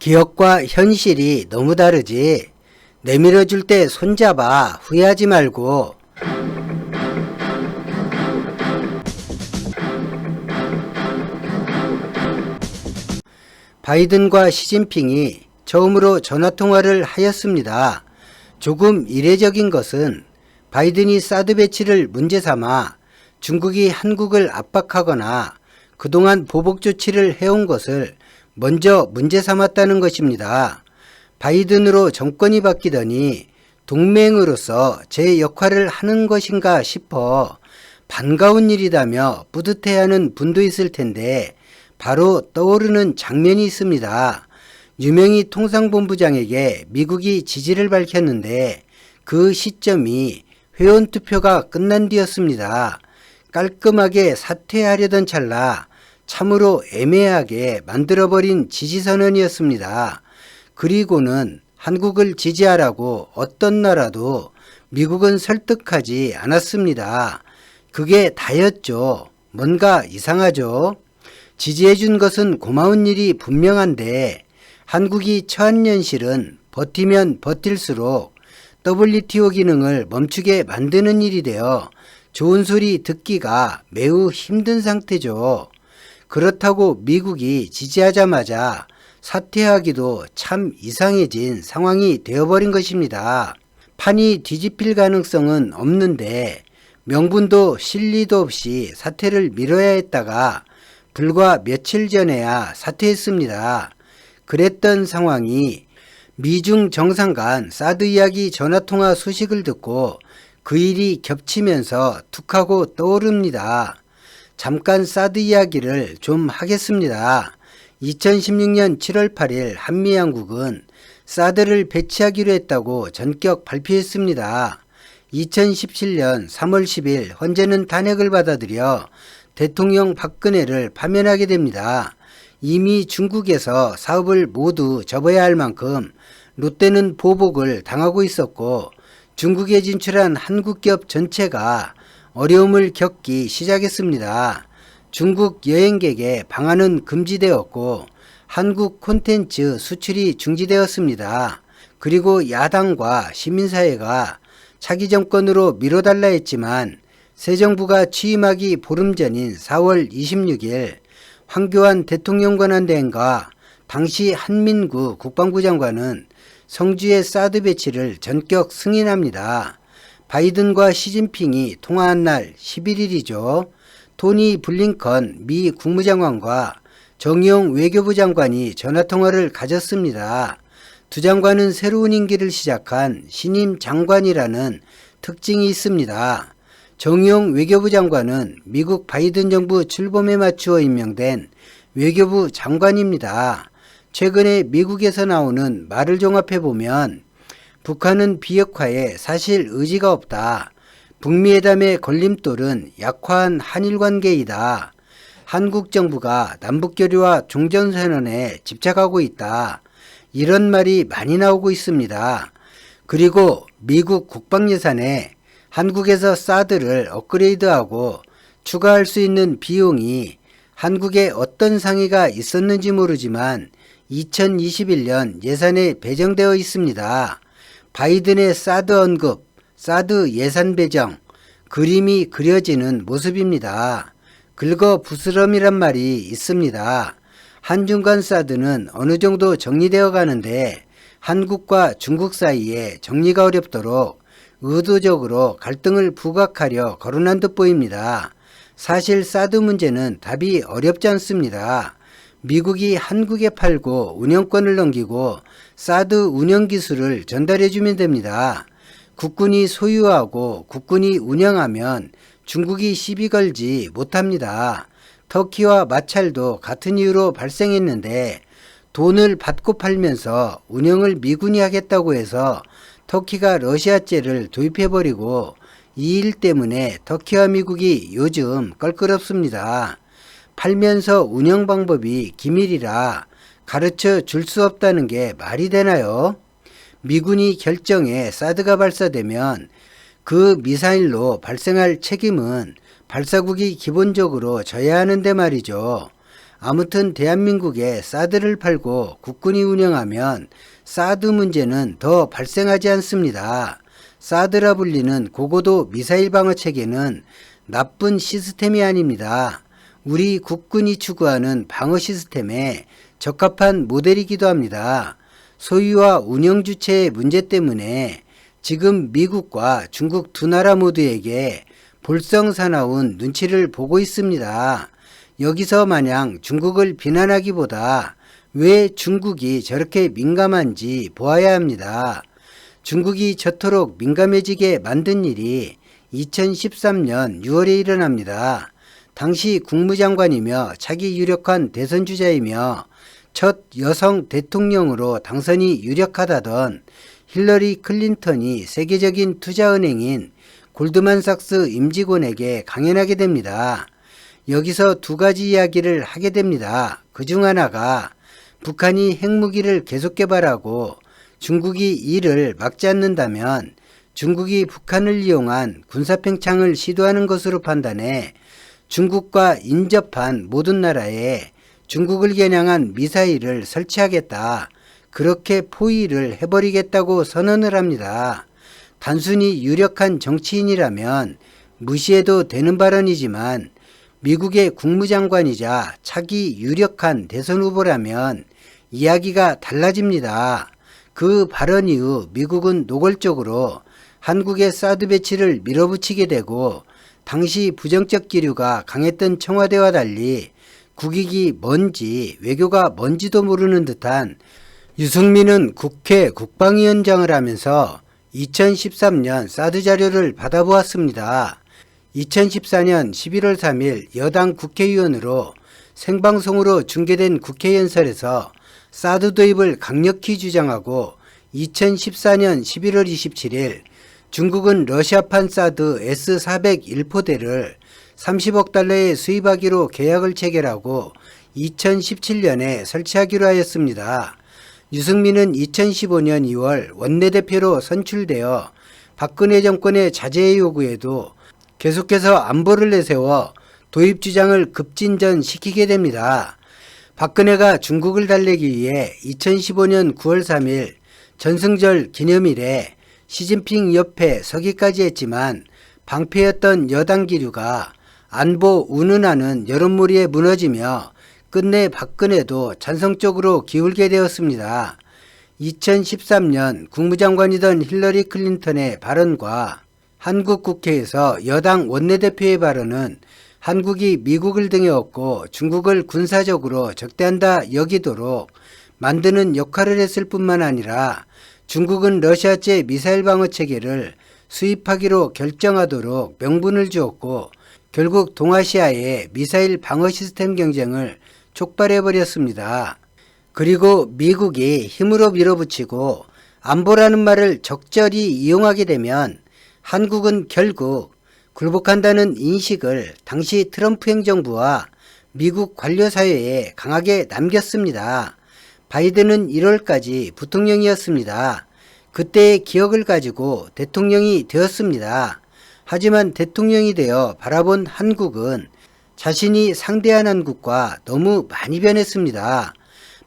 기억과 현실이 너무 다르지. 내밀어줄 때 손잡아 후회하지 말고. 바이든과 시진핑이 처음으로 전화통화를 하였습니다. 조금 이례적인 것은 바이든이 사드 배치를 문제 삼아 중국이 한국을 압박하거나 그동안 보복 조치를 해온 것을 먼저 문제 삼았다는 것입니다. 바이든으로 정권이 바뀌더니 동맹으로서 제 역할을 하는 것인가 싶어 반가운 일이다며 뿌듯해하는 분도 있을 텐데 바로 떠오르는 장면이 있습니다. 유명희 통상본부장에게 미국이 지지를 밝혔는데 그 시점이 회원투표가 끝난 뒤였습니다. 깔끔하게 사퇴하려던 찰나 참으로 애매하게 만들어버린 지지선언이었습니다. 그리고는 한국을 지지하라고 어떤 나라도 미국은 설득하지 않았습니다. 그게 다였죠. 뭔가 이상하죠. 지지해준 것은 고마운 일이 분명한데 한국이 처한 현실은 버티면 버틸수록 WTO 기능을 멈추게 만드는 일이 되어 좋은 소리 듣기가 매우 힘든 상태죠. 그렇다고 미국이 지지하자마자 사퇴하기도 참 이상해진 상황이 되어버린 것입니다. 판이 뒤집힐 가능성은 없는데 명분도 실리도 없이 사퇴를 미뤄야 했다가 불과 며칠 전에야 사퇴했습니다. 그랬던 상황이 미중 정상 간 사드 이야기 전화통화 소식을 듣고 그 일이 겹치면서 툭하고 떠오릅니다. 잠깐 사드 이야기를 좀 하겠습니다. 2016년 7월 8일 한미양국은 사드를 배치하기로 했다고 전격 발표했습니다. 2017년 3월 10일 헌재는 탄핵을 받아들여 대통령 박근혜를 파면하게 됩니다. 이미 중국에서 사업을 모두 접어야 할 만큼 롯데는 보복을 당하고 있었고 중국에 진출한 한국 기업 전체가 어려움을 겪기 시작했습니다. 중국 여행객의 방한은 금지되었고 한국 콘텐츠 수출이 중지되었습니다. 그리고 야당과 시민사회가 차기 정권으로 밀어달라 했지만 새 정부가 취임하기 보름 전인 4월 26일 황교안 대통령 권한대행과 당시 한민구 국방부 장관은 성주의 사드 배치를 전격 승인합니다. 바이든과 시진핑이 통화한 날 11일이죠. 토니 블링컨 미 국무장관과 정의용 외교부 장관이 전화통화를 가졌습니다. 두 장관은 새로운 임기를 시작한 신임 장관이라는 특징이 있습니다. 정의용 외교부 장관은 미국 바이든 정부 출범에 맞추어 임명된 외교부 장관입니다. 최근에 미국에서 나오는 말을 종합해보면 북한은 비핵화에 사실 의지가 없다. 북미회담의 걸림돌은 약화한 한일관계이다. 한국 정부가 남북교류와 종전선언에 집착하고 있다. 이런 말이 많이 나오고 있습니다. 그리고 미국 국방예산에 한국에서 사드를 업그레이드하고 추가할 수 있는 비용이 한국에 어떤 상의가 있었는지 모르지만 2021년 예산에 배정되어 있습니다. 바이든의 사드 언급, 사드 예산 배정, 그림이 그려지는 모습입니다. 긁어 부스럼이란 말이 있습니다. 한중 간 사드는 어느 정도 정리되어 가는데 한국과 중국 사이에 정리가 어렵도록 의도적으로 갈등을 부각하려 거론한 듯 보입니다. 사실 사드 문제는 답이 어렵지 않습니다. 미국이 한국에 팔고 운영권을 넘기고 사드 운영 기술을 전달해주면 됩니다. 국군이 소유하고 국군이 운영하면 중국이 시비 걸지 못합니다. 터키와 마찰도 같은 이유로 발생했는데 돈을 받고 팔면서 운영을 미군이 하겠다고 해서 터키가 러시아제를 도입해버리고 이 일 때문에 터키와 미국이 요즘 껄끄럽습니다. 팔면서 운영 방법이 기밀이라 가르쳐 줄 수 없다는 게 말이 되나요? 미군이 결정해 사드가 발사되면 그 미사일로 발생할 책임은 발사국이 기본적으로 져야 하는데 말이죠. 아무튼 대한민국에 사드를 팔고 국군이 운영하면 사드 문제는 더 발생하지 않습니다. 사드라 불리는 고고도 미사일 방어 체계는 나쁜 시스템이 아닙니다. 우리 국군이 추구하는 방어 시스템에 적합한 모델이기도 합니다. 소유와 운영 주체의 문제 때문에 지금 미국과 중국 두 나라 모두에게 볼썽사나운 눈치를 보고 있습니다. 여기서 마냥 중국을 비난하기보다 왜 중국이 저렇게 민감한지 보아야 합니다. 중국이 저토록 민감해지게 만든 일이 2013년 6월에 일어납니다. 당시 국무장관이며 차기 유력한 대선주자이며 첫 여성 대통령으로 당선이 유력하다던 힐러리 클린턴이 세계적인 투자은행인 골드만삭스 임직원에게 강연하게 됩니다. 여기서 두 가지 이야기를 하게 됩니다. 그중 하나가 북한이 핵무기를 계속 개발하고 중국이 이를 막지 않는다면 중국이 북한을 이용한 군사팽창을 시도하는 것으로 판단해 중국과 인접한 모든 나라에 중국을 겨냥한 미사일을 설치하겠다. 그렇게 포위를 해버리겠다고 선언을 합니다. 단순히 유력한 정치인이라면 무시해도 되는 발언이지만 미국의 국무장관이자 차기 유력한 대선 후보라면 이야기가 달라집니다. 그 발언 이후 미국은 노골적으로 한국의 사드 배치를 밀어붙이게 되고 당시 부정적 기류가 강했던 청와대와 달리 국익이 뭔지 외교가 뭔지도 모르는 듯한 유승민은 국회 국방위원장을 하면서 2013년 사드 자료를 받아보았습니다. 2014년 11월 3일 여당 국회의원으로 생방송으로 중계된 국회 연설에서 사드 도입을 강력히 주장하고 2014년 11월 27일 중국은 러시아판 사드 S-401포대를 30억 달러에 수입하기로 계약을 체결하고 2017년에 설치하기로 하였습니다. 유승민은 2015년 2월 원내대표로 선출되어 박근혜 정권의 자제 요구에도 계속해서 안보를 내세워 도입 주장을 급진전시키게 됩니다. 박근혜가 중국을 달래기 위해 2015년 9월 3일 전승절 기념일에 시진핑 옆에 서기까지 했지만 방패였던 여당 기류가 안보 운운하는 여론몰이에 무너지며 끝내 박근혜도 찬성적으로 기울게 되었습니다. 2013년 국무장관이던 힐러리 클린턴의 발언과 한국 국회에서 여당 원내대표의 발언은 한국이 미국을 등에 업고 중국을 군사적으로 적대한다 여기도록 만드는 역할을 했을 뿐만 아니라 중국은 러시아제 미사일 방어 체계를 수입하기로 결정하도록 명분을 주었고 결국 동아시아의 미사일 방어 시스템 경쟁을 촉발해버렸습니다. 그리고 미국이 힘으로 밀어붙이고 안보라는 말을 적절히 이용하게 되면 한국은 결국 굴복한다는 인식을 당시 트럼프 행정부와 미국 관료 사회에 강하게 남겼습니다. 바이든은 1월까지 부통령이었습니다. 그때의 기억을 가지고 대통령이 되었습니다. 하지만 대통령이 되어 바라본 한국은 자신이 상대한 한국과 너무 많이 변했습니다.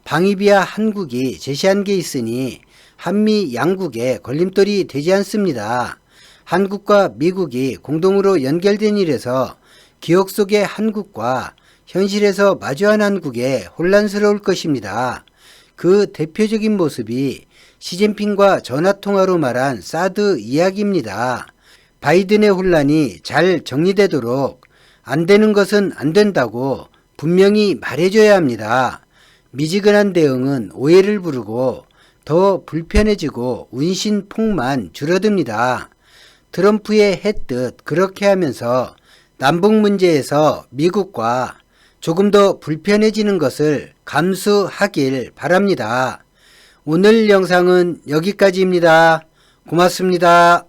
방위비와 한국이 제시한 게 있으니 한미 양국에 걸림돌이 되지 않습니다. 한국과 미국이 공동으로 연결된 일에서 기억 속의 한국과 현실에서 마주한 한국에 혼란스러울 것입니다. 그 대표적인 모습이 시진핑과 전화통화로 말한 사드 이야기입니다. 바이든의 혼란이 잘 정리되도록 안 되는 것은 안 된다고 분명히 말해줘야 합니다. 미지근한 대응은 오해를 부르고 더 불편해지고 운신폭만 줄어듭니다. 트럼프의 했듯 그렇게 하면서 남북 문제에서 미국과 조금 더 불편해지는 것을 감수하길 바랍니다. 오늘 영상은 여기까지입니다. 고맙습니다.